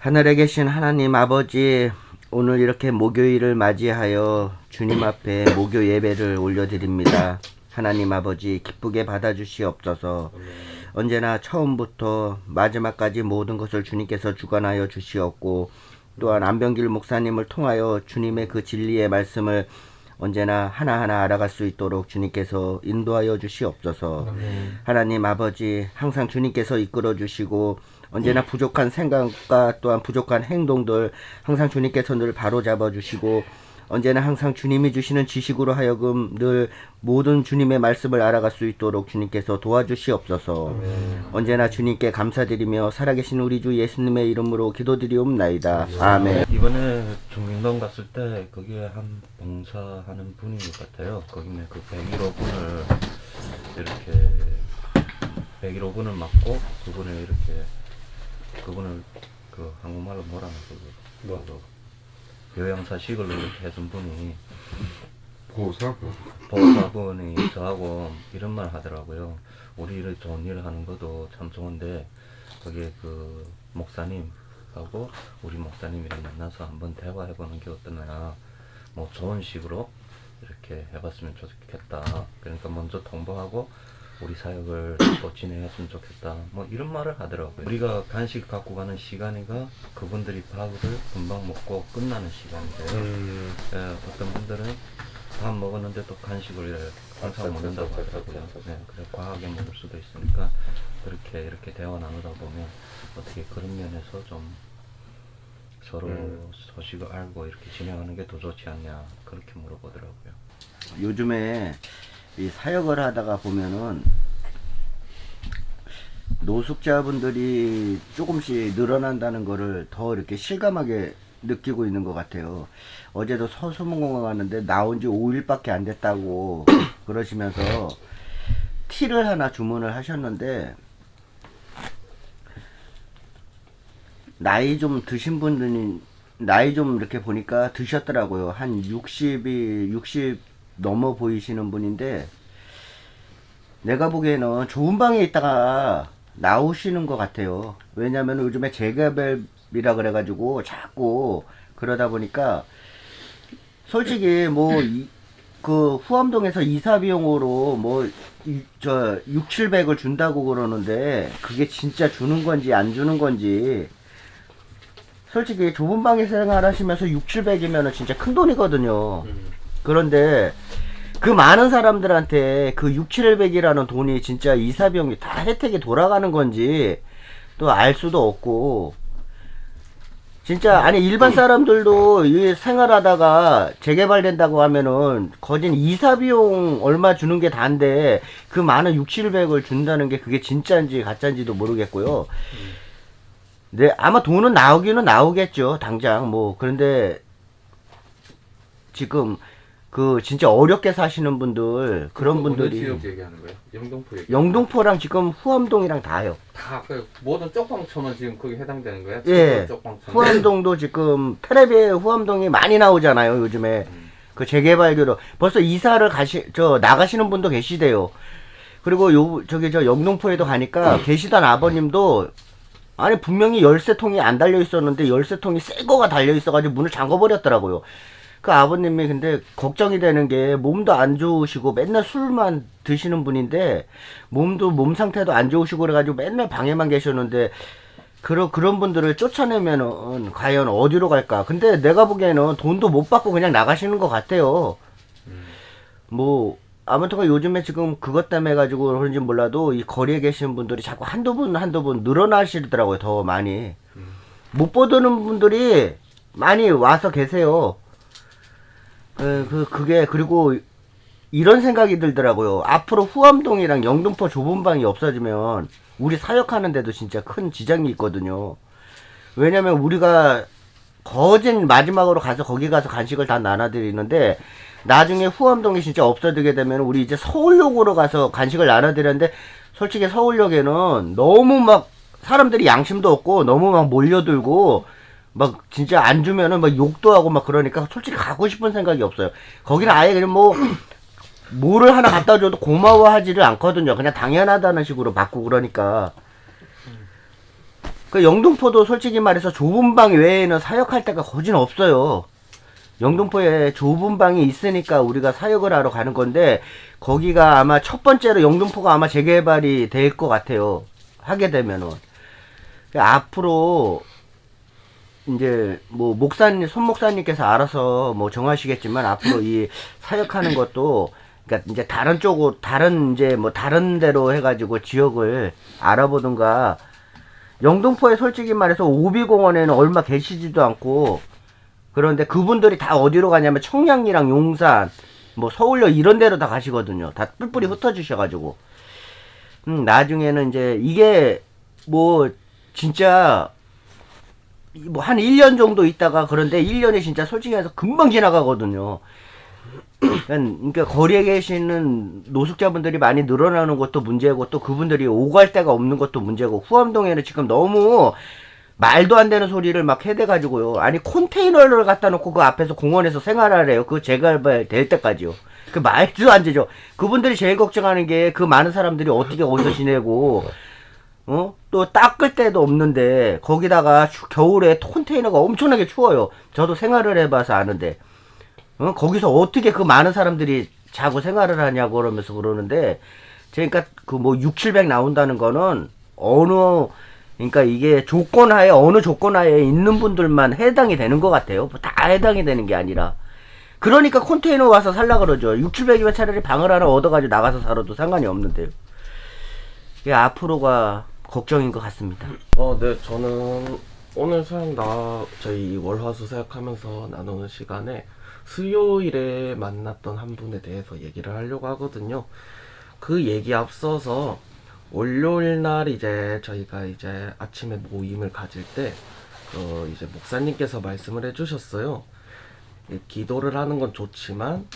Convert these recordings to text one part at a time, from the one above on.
하늘에 계신 하나님 아버지, 오늘 이렇게 목요일을 맞이하여 주님 앞에 목요 예배를 올려드립니다. 하나님 아버지, 기쁘게 받아주시옵소서. 언제나 처음부터 마지막까지 모든 것을 주님께서 주관하여 주시옵고, 또한 안병길 목사님을 통하여 주님의 그 진리의 말씀을 언제나 하나하나 알아갈 수 있도록 주님께서 인도하여 주시옵소서. 하나님 아버지, 항상 주님께서 이끌어 주시고 언제나 부족한 생각과 또한 부족한 행동들 항상 주님께서 늘 바로잡아 주시고, 언제나 항상 주님이 주시는 지식으로 하여금 늘 모든 주님의 말씀을 알아갈 수 있도록 주님께서 도와주시옵소서. 언제나 주님께 감사드리며 살아계신 우리 주 예수님의 이름으로 기도드리옵나이다. 아멘. 이번에 중림동 갔을 때 거기에 한 봉사하는 분인 것 같아요. 거기는 그 101호분을 이렇게 101호분을 맡고 그분을 그 한국말로 뭐라 하고 요양사식을 이렇게 해준 분이 보호사분이 저하고 이런 말 하더라고요. 우리 이런 좋은 일을 하는 것도 참 좋은데 거기에 그 목사님하고 우리 목사님이랑 만나서 한번 대화해보는 게 어떠냐, 뭐 좋은 식으로 이렇게 해봤으면 좋겠다. 그러니까 먼저 통보하고 우리 사역을 또 진행했으면 좋겠다, 뭐 이런 말을 하더라고요. 우리가 간식 갖고 가는 시간이가 그분들이 밥을 금방 먹고 끝나는 시간인데요. 어떤 분들은 밥 먹었는데 또 간식을 항상 먹는다고 하더라고요. 네, 그래 과하게 먹을 수도 있으니까 그렇게 이렇게 대화 나누다 보면 어떻게 그런 면에서 좀 서로 소식을 알고 이렇게 진행하는 게 더 좋지 않냐, 그렇게 물어보더라고요. 요즘에 이 사역을 하다가 보면은 노숙자분들이 조금씩 늘어난다는 거를 더 이렇게 실감하게 느끼고 있는 것 같아요. 어제도 서수문공항 갔는데 나온 지 5일밖에 안 됐다고 그러시면서 티를 하나 주문을 하셨는데, 나이 좀 드신 분들이 나이 좀 이렇게 보니까 드셨더라고요. 한 60 넘어 보이시는 분인데, 내가 보기에는 좋은 방에 있다가 나오시는 것 같아요. 왜냐면 요즘에 재개발이라 그래가지고 자꾸 그러다 보니까 솔직히 뭐 그 후암동에서 이사 비용으로 뭐 6,700을 준다고 그러는데 그게 진짜 주는 건지 안 주는 건지, 솔직히 좁은 방에 생활하시면서 6,700이면은 진짜 큰 돈이거든요. 그런데 그 많은 사람들한테 그 6,700이라는 돈이 진짜 이사비용이 다 혜택이 돌아가는 건지 또 알 수도 없고, 진짜 아니 일반 사람들도 이 생활하다가 재개발된다고 하면은 거진 이사비용 얼마 주는 게 다인데 그 많은 6,700을 준다는 게 그게 진짜인지 가짜인지도 모르겠고요. 네, 아마 돈은 나오기는 나오겠죠, 당장. 뭐 그런데 지금 그 진짜 어렵게 사시는 분들, 그런 분들이 어느 지역 얘기하는 거예요? 영등포 얘기. 영등포랑 지금 후암동이랑 다요. 다 그 모든 쪽방촌은 지금 거기 해당되는 거예요? 예. 쪽방촌. 후암동도 지금 텔레비에 후암동이 많이 나오잖아요, 요즘에. 그 재개발교로 벌써 이사를 나가시는 분도 계시대요. 그리고 저 영등포에도 가니까 계시던 아버님도, 아니 분명히 열쇠통이 안 달려 있었는데 열쇠통이 새 거가 달려 있어가지고 문을 잠궈 버렸더라고요. 그 아버님이 근데 걱정이 되는 게, 몸도 안 좋으시고 맨날 술만 드시는 분인데 몸 상태도 안 좋으시고 그래가지고 맨날 방에만 계셨는데, 그런 분들을 쫓아내면은 과연 어디로 갈까? 근데 내가 보기에는 돈도 못 받고 그냥 나가시는 것 같아요. 뭐 아무튼 요즘에 지금 그것 때문에 가지고 그런지 몰라도 이 거리에 계시는 분들이 자꾸 한두 분 늘어나시더라고요. 더 많이 못 보던 분들이 많이 와서 계세요. 그리고 이런 생각이 들더라고요. 앞으로 후암동이랑 영등포 좁은 방이 없어지면 우리 사역하는데도 진짜 큰 지장이 있거든요. 왜냐면 우리가 거진 마지막으로 가서 거기 가서 간식을 다 나눠드리는데, 나중에 후암동이 진짜 없어지게 되면 우리 이제 서울역으로 가서 간식을 나눠드리는데, 솔직히 서울역에는 너무 막 사람들이 양심도 없고 너무 막 몰려들고 막 진짜 안 주면은 막 욕도 하고 막 그러니까 솔직히 가고 싶은 생각이 없어요. 거기는 아예 그냥 뭐를 하나 갖다 줘도 고마워하지를 않거든요. 그냥 당연하다는 식으로 받고 그러니까. 그 영등포도 솔직히 말해서 좁은 방 외에는 사역할 데가 거진 없어요. 영등포에 좁은 방이 있으니까 우리가 사역을 하러 가는 건데, 거기가 아마 첫 번째로 영등포가 아마 재개발이 될 것 같아요. 하게 되면은. 앞으로 이제 뭐 목사님, 손 목사님께서 알아서 뭐 정하시겠지만, 앞으로 이 사역하는 것도 그러니까 이제 다른 쪽으로, 다른 이제 뭐 다른 데로 해가지고 지역을 알아보든가. 영등포에 솔직히 말해서 오비공원에는 얼마 계시지도 않고, 그런데 그분들이 다 어디로 가냐면 청량리랑 용산, 뭐 서울역 이런 데로 다 가시거든요. 다 뿔뿔이 흩어지셔가지고. 나중에는 이제 이게 뭐 진짜 뭐 한 1년 정도 있다가, 그런데 1년이 진짜 솔직히 해서 금방 지나가거든요. 그러니까 거리에 계시는 노숙자분들이 많이 늘어나는 것도 문제고, 또 그분들이 오갈 데가 없는 것도 문제고, 후암동에는 지금 너무 말도 안 되는 소리를 막 해대가지고요. 아니, 컨테이너를 갖다 놓고 그 앞에서 공원에서 생활하래요. 그 재개발 될 때까지요. 그 말도 안 되죠. 그분들이 제일 걱정하는 게 그 많은 사람들이 어떻게 거기서 지내고, 또 닦을 데도 없는데, 거기다가 겨울에 컨테이너가 엄청나게 추워요. 저도 생활을 해봐서 아는데. 거기서 어떻게 그 많은 사람들이 자고 생활을 하냐고 그러면서 그러는데, 그러니까 그 뭐 6, 700 나온다는 거는 그러니까 이게 조건하에, 어느 조건하에 있는 분들만 해당이 되는 것 같아요. 다 해당이 되는 게 아니라. 그러니까 컨테이너 와서 살라 그러죠. 6, 700이면 차라리 방을 하나 얻어가지고 나가서 살아도 상관이 없는데요. 이게 앞으로가 걱정인 것 같습니다. 네, 저는 오늘 저희 월화수 사역하면서 나누는 시간에 수요일에 만났던 한 분에 대해서 얘기를 하려고 하거든요. 그 얘기 앞서서 월요일 날 이제 저희가 이제 아침에 모임을 가질 때 이제 목사님께서 말씀을 해주셨어요. 기도를 하는 건 좋지만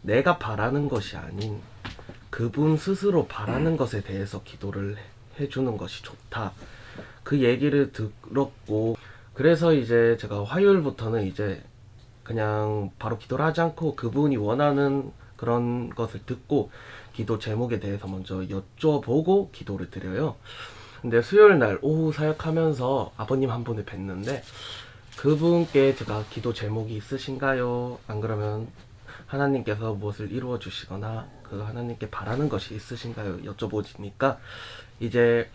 내가 바라는 것이 아닌 그분 스스로 바라는 것에 대해서 기도를 해주는 것이 좋다. 그 얘기를 들었고, 그래서 이제 제가 화요일부터는 이제 그냥 바로 기도를 하지 않고 그분이 원하는 그런 것을 듣고 기도 제목에 대해서 먼저 여쭤보고 기도를 드려요. 근데 수요일 날 오후 사역하면서 아버님 한 분을 뵀는데, 그분께 제가 기도 제목이 있으신가요? 안 그러면 하나님께서 무엇을 이루어 주시거나 그 하나님께 바라는 것이 있으신가요? 여쭤보니까 이제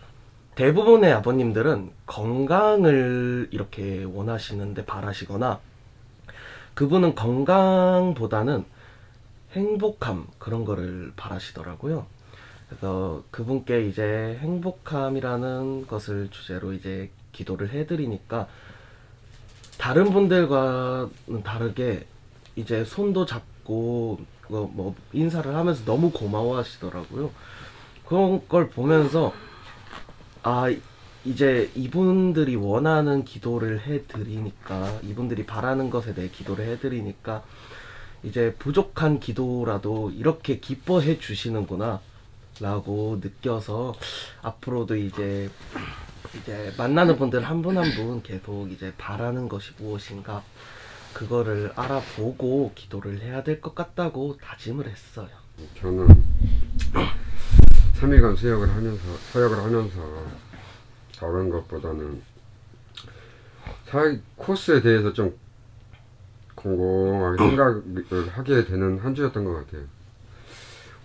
대부분의 아버님들은 건강을 이렇게 원하시는데 바라시거나, 그분은 건강보다는 행복함, 그런 거를 바라시더라고요. 그래서 그분께 이제 행복함이라는 것을 주제로 이제 기도를 해드리니까 다른 분들과는 다르게 이제 손도 잡고 뭐 인사를 하면서 너무 고마워하시더라고요. 그런 걸 보면서 이제 이분들이 원하는 기도를 해드리니까, 이분들이 바라는 것에 대해 기도를 해드리니까 이제 부족한 기도라도 이렇게 기뻐해 주시는구나 라고 느껴서, 앞으로도 이제 만나는 분들 한 분 한 분 계속 이제 바라는 것이 무엇인가, 그거를 알아보고 기도를 해야 될 것 같다고 다짐을 했어요. 저는 3일간 사역을 하면서 다른 것보다는 사역 코스에 대해서 좀 곰곰하게 생각을 하게 되는 한 주였던 것 같아요.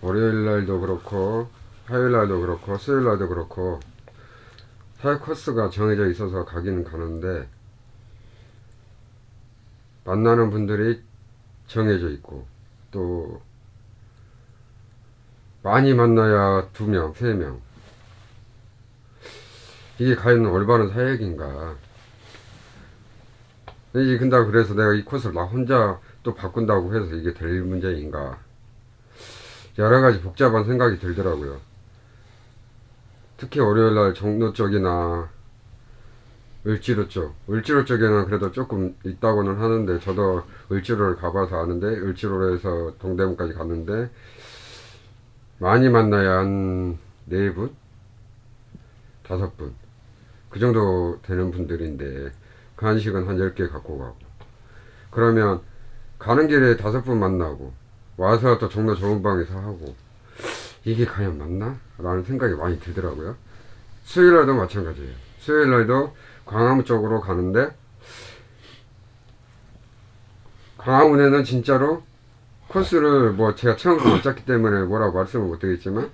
월요일 날도 그렇고 화요일 날도 그렇고 수요일 날도 그렇고 사역 코스가 정해져 있어서 가기는 가는데, 만나는 분들이 정해져 있고, 또 많이 만나야 2명, 3명. 이게 과연 올바른 사역인가? 이제 근데 그래서 내가 이 코스를 나 혼자 또 바꾼다고 해서 이게 될 문제인가? 여러 가지 복잡한 생각이 들더라고요. 특히 월요일 날 종로 쪽이나 을지로 쪽에는 그래도 조금 있다고는 하는데, 저도 을지로를 가봐서 아는데, 을지로에서 동대문까지 갔는데 많이 만나야 한 4분? 5분 그 정도 되는 분들인데, 그 한식은 한 10개 갖고 가고, 그러면 가는 길에 5분 만나고 와서 또 종로 좋은 방에서 하고, 이게 과연 맞나? 라는 생각이 많이 들더라고요. 수요일날도 마찬가지예요. 수요일 날도 광화문 쪽으로 가는데 광화문에는 진짜로 코스를 뭐 제가 처음부터 못 짰기 때문에 뭐라고 말씀을 못 드리겠지만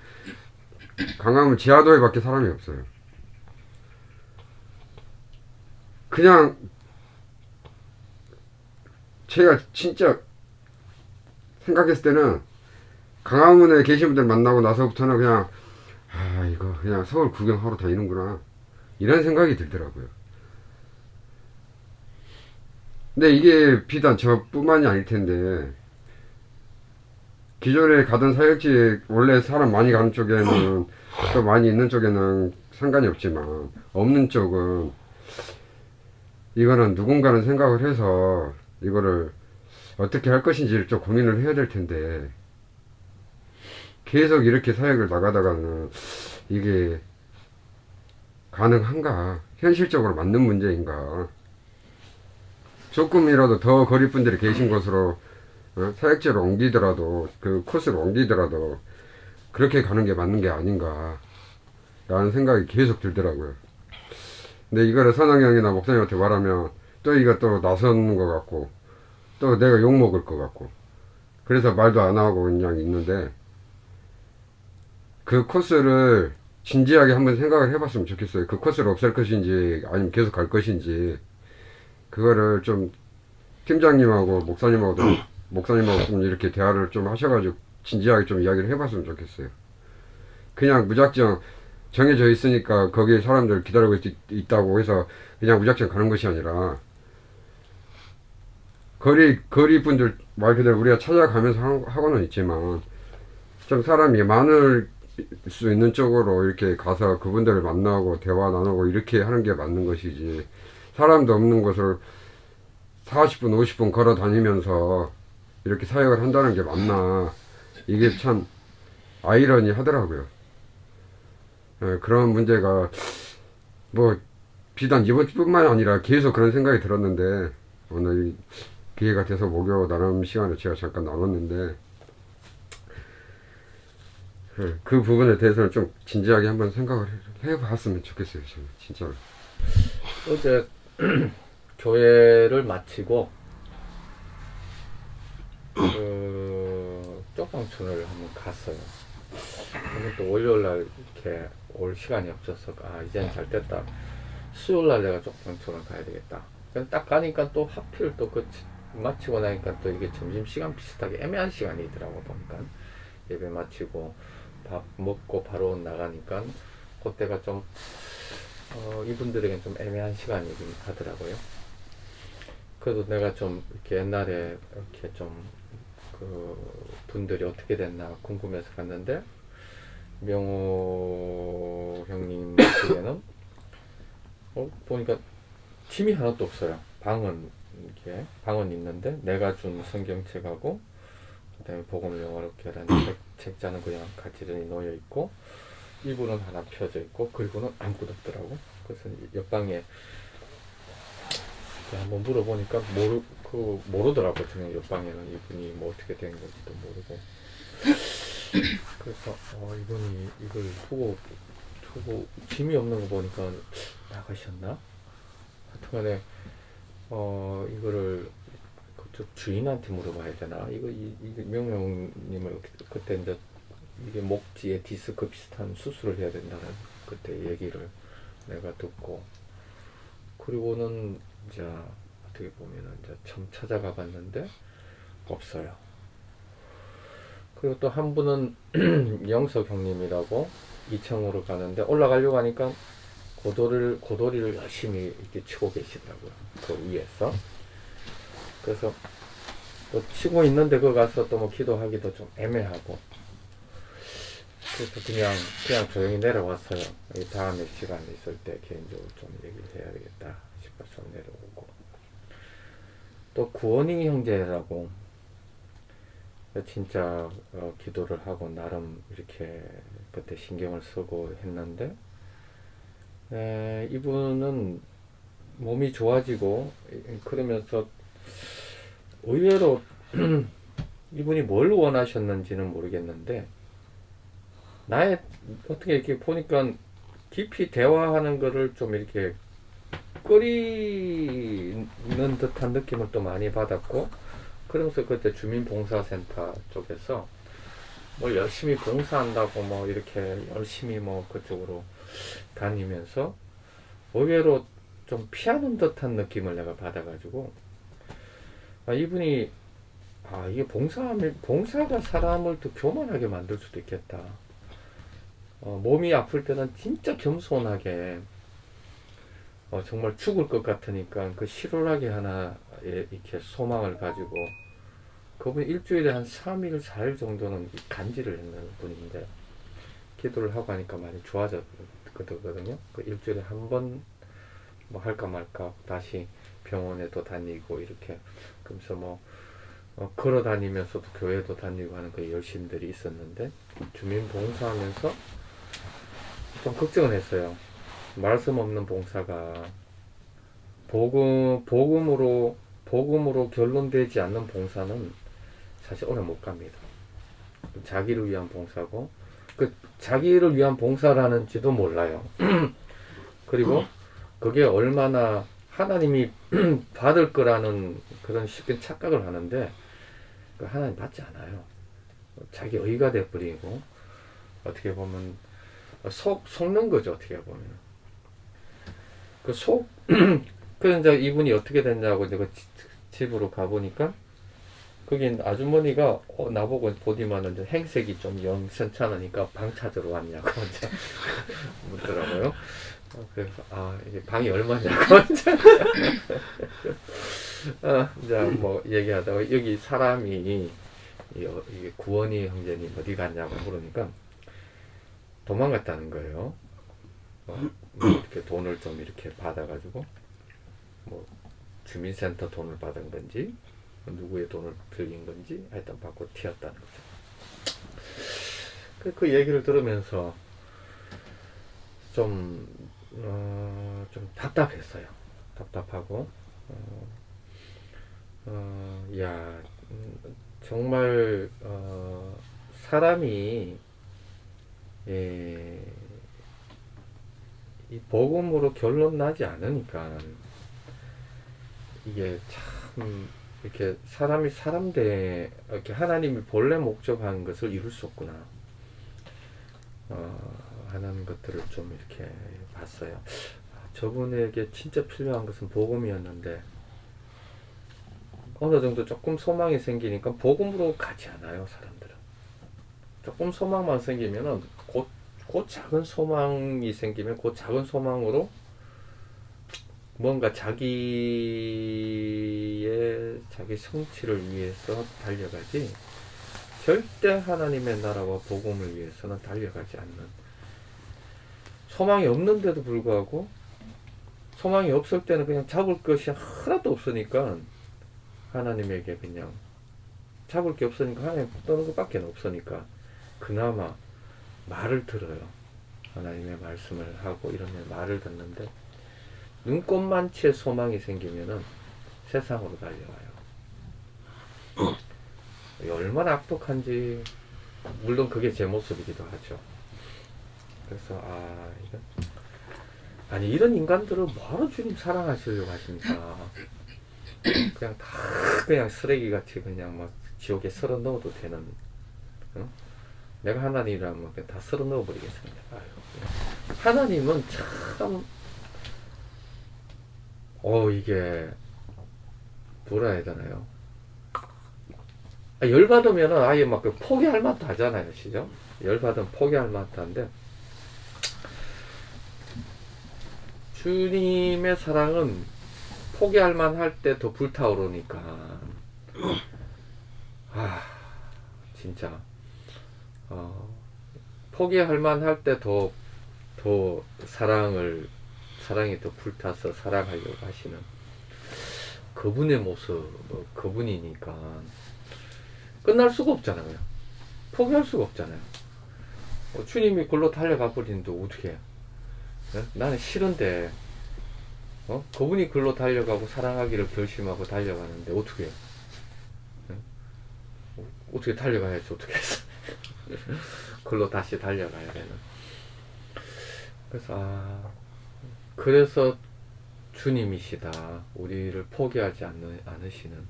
광화문 지하도에 밖에 사람이 없어요. 그냥 제가 진짜 생각했을 때는 광화문에 계신 분들 만나고 나서부터는 그냥 아 이거 그냥 서울 구경하러 다니는구나 이런 생각이 들더라고요. 근데 이게 비단 저뿐만이 아닐 텐데 기존에 가던 사역지 원래 사람 많이 가는 쪽에는 또 많이 있는 쪽에는 상관이 없지만 없는 쪽은 이거는 누군가는 생각을 해서 이거를 어떻게 할 것인지를 좀 고민을 해야 될 텐데 계속 이렇게 사역을 나가다가는 이게 가능한가? 현실적으로 맞는 문제인가? 조금이라도 더 거리 분들이 계신 곳으로 사역지로 옮기더라도 그 코스를 옮기더라도 그렇게 가는 게 맞는 게 아닌가 라는 생각이 계속 들더라고요. 근데 이거를 선왕형이나 목사님한테 말하면 또 이거 또 나서는 것 같고 또 내가 욕먹을 것 같고 그래서 말도 안 하고 그냥 있는데 그 코스를 진지하게 한번 생각을 해봤으면 좋겠어요. 그 코스를 없앨 것인지 아니면 계속 갈 것인지 그거를 좀 팀장님하고 목사님하고 좀 이렇게 대화를 좀 하셔가지고 진지하게 좀 이야기를 해봤으면 좋겠어요. 그냥 무작정 정해져 있으니까 거기에 사람들 기다리고 있다고 해서 그냥 무작정 가는 것이 아니라 거리 분들 말 그대로 우리가 찾아가면서 하고는 있지만 좀 사람이 많을 수 있는 쪽으로 이렇게 가서 그분들을 만나고 대화 나누고 이렇게 하는 게 맞는 것이지 사람도 없는 곳을 40분 50분 걸어 다니면서 이렇게 사역을 한다는 게 맞나 이게 참 아이러니 하더라고요. 그런 문제가 뭐 비단 이번 주뿐만 아니라 계속 그런 생각이 들었는데 오늘 기회가 돼서 목요 나눔 시간을 제가 잠깐 나눴는데 그 부분에 대해서는 좀 진지하게 한번 생각을 해봤으면 좋겠어요. 저는 진짜로. 어제 교회를 마치고 그 쪽방촌을 한번 갔어요. 근데 또 월요일날 이렇게 올 시간이 없어서 이제는 잘 됐다. 수요일날 내가 쪽방촌을 가야 되겠다. 그래서 딱 가니까 또 하필 또 그 마치고 나니까 또 이게 점심시간 비슷하게 애매한 시간이더라고 보니까 예배 마치고 밥 먹고 바로 나가니까 그때가 좀 이분들에겐 좀 애매한 시간이긴 하더라고요. 그래도 내가 좀 이렇게 옛날에 이렇게 좀 그 분들이 어떻게 됐나 궁금해서 갔는데 명호 형님 쪽에는 보니까 팀이 하나도 없어요. 방은 있는데 내가 준 성경책하고 그다음에 복음을 영어로 계란 책자는 그냥 가지런히 놓여 있고 이불은 하나 펴져 있고 그리고는 아무것도 없더라고. 그래서 옆방에 한번 물어보니까 모르더라고. 저는 옆방에는 이분이 뭐 어떻게 된 건지도 모르고. 그래서 이분이 이걸 두고 짐이 없는 거 보니까 나가셨나? 하여튼간에 이거를 그쪽 주인한테 물어봐야 되나? 이게 명령님을 그때 이제 이게 목지에 디스크 비슷한 수술을 해야 된다는 그때 얘기를 내가 듣고 그리고는 이제 어떻게 보면은 이제 처음 찾아가 봤는데 없어요. 그리고 또 한 분은 영석 형님이라고 2층으로 가는데 올라가려고 하니까 고도리를 열심히 이렇게 치고 계시더라고요. 그 위에서. 그래서 또 치고 있는데 그 가서 또 뭐 기도하기도 좀 애매하고. 그래서 그냥 조용히 내려왔어요. 다음에 시간 있을 때 개인적으로 좀 얘기를 해야 되겠다 싶어서 내려오고. 또 구원이 형제라고 진짜 기도를 하고 나름 이렇게 그때 신경을 쓰고 했는데 이분은 몸이 좋아지고 그러면서 의외로 이분이 뭘 원하셨는지는 모르겠는데 어떻게 이렇게 보니까 깊이 대화하는 거를 좀 이렇게 끓이는 듯한 느낌을 또 많이 받았고, 그러면서 그때 주민봉사센터 쪽에서 뭐 열심히 봉사한다고 뭐 이렇게 열심히 뭐 그쪽으로 다니면서 의외로 좀 피하는 듯한 느낌을 내가 받아가지고, 이분이 이게 봉사가 사람을 더 교만하게 만들 수도 있겠다. 몸이 아플 때는 진짜 겸손하게 정말 죽을 것 같으니까 그 실오라기 하나 이렇게 소망을 가지고, 그분 일주일에 한 3일 4일 정도는 간지를 했는 분인데 기도를 하고 하니까 많이 좋아졌거든요. 그 일주일에 한 번 뭐 할까 말까 다시 병원에도 다니고 이렇게, 그러면서 뭐 걸어 다니면서도 교회도 다니고 하는 그 열심들이 있었는데, 주민 봉사하면서 좀 걱정을 했어요. 말씀 없는 봉사가 복음으로 결론되지 않는 봉사는 사실 오래 못 갑니다. 자기를 위한 봉사고, 그 자기를 위한 봉사라는지도 몰라요. 그리고 그게 얼마나 하나님이 받을 거라는 그런 쉽게 착각을 하는데, 그 하나님 받지 않아요. 자기 의가 돼버리고, 어떻게 보면 속는 거죠. 어떻게 보면 그래서 이제 이분이 어떻게 됐냐고 이제 그 집으로 가보니까, 거긴 아주머니가 나보고 보디만은 이제 행색이 좀 영 괜찮으니까 방 찾으러 왔냐고 이제 묻더라고요. 그래서 이게 방이 얼마냐고 이제 뭐 얘기하다가, 여기 사람이 이게 구원이 형제님 어디 갔냐고 물으니까 도망갔다는 거예요. 뭐 이렇게 돈을 좀 이렇게 받아가지고 뭐 주민센터 돈을 받은 건지 누구의 돈을 빌린 건지 하여튼 받고 튀었다는 거죠. 그 얘기를 들으면서 좀 답답했어요. 답답하고 정말 사람이 이 복음으로 결론 나지 않으니까 이게 참 이렇게 사람이 사람대 이렇게 하나님이 본래 목적한 것을 이룰 수 없구나 하는 것들을 좀 이렇게 봤어요. 저분에게 진짜 필요한 것은 복음이었는데 어느 정도 조금 소망이 생기니까 복음으로 가지 않아요. 사람들은 조금 소망만 생기면은 곧 작은 소망이 생기면 그 작은 소망으로 뭔가 자기 성취를 위해서 달려가지, 절대 하나님의 나라와 복음을 위해서는 달려가지 않는, 소망이 없는데도 불구하고, 소망이 없을 때는 그냥 잡을 것이 하나도 없으니까 하나님에게 그냥 잡을 게 없으니까 하나님 떠는 것밖에 없으니까 그나마 말을 들어요. 하나님의 말씀을 하고 이러면 말을 듣는데, 눈꽃만치의 소망이 생기면은 세상으로 달려와요. 얼마나 악독한지, 물론 그게 제 모습이기도 하죠. 그래서 이런 인간들을 뭐하러 주님 사랑하시려고 하십니까? 그냥 다 그냥 쓰레기같이 그냥 막 지옥에 쓸어 넣어도 되는, 내가 하나님이라면 다 쓸어 넣어버리겠습니다. 하나님은 참 이게 뭐라 해야 되나요? 열받으면은 아예 막 포기할 맛도 하잖아요. 시죠? 열받으면 포기할 맛도 한데, 주님의 사랑은 포기할 만 할 때 더 불타오르니까 진짜 포기할 만 할 때 더 사랑이 더 불타서 사랑하려고 하시는 그분의 모습, 그분이니까 끝날 수가 없잖아요. 포기할 수가 없잖아요. 주님이 글로 달려가 버리는데 어떻게 해? 나는 싫은데 그분이 글로 달려가고 사랑하기를 결심하고 달려가는데 어떻게 해? 어떻게 달려가야지 어떻게 했어? 글로 다시 달려가야 되는. 그래서 그래서 주님이시다. 우리를 포기하지 않으시는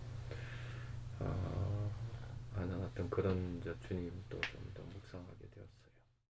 하는 어떤 그런 주님도 좀 더 묵상하게 되었어요.